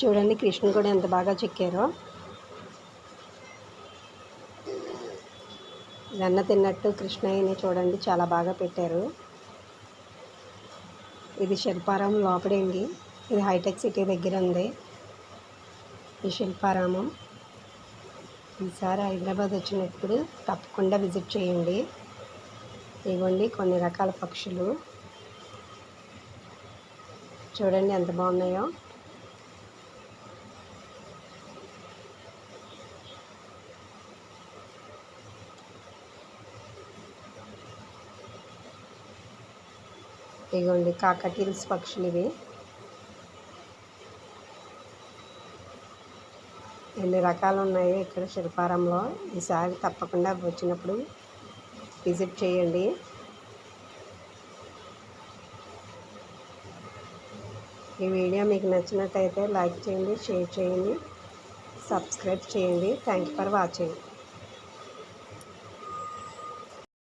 చూడండి కృష్ణుడు కూడా ఎంత బాగా చెక్కారో. వెన్న తిన్నట్టు కృష్ణయ్యని చూడండి చాలా బాగా పెట్టారు. ఇది శిల్పారామం లోపడండి. ఇది హైటెక్ సిటీ దగ్గర ఉంది ఈ శిల్పారామం. ఈసారి హైదరాబాద్ వచ్చినప్పుడు తప్పకుండా విజిట్ చేయండి. ఇవ్వండి కొన్ని రకాల పక్షులు చూడండి ఎంత బాగున్నాయో. ఇగోండి కాకటీల్స్ పక్షులు ఇవి. ఎన్ని రకాలు ఉన్నాయో ఇక్కడ శిల్పారామంలో. ఈసారి తప్పకుండా వచ్చినప్పుడు విజిట్ చేయండి. ఈ వీడియో మీకు నచ్చినట్టయితే లైక్ చేయండి, షేర్ చేయండి, సబ్స్క్రైబ్ చేయండి. Thank you for watching.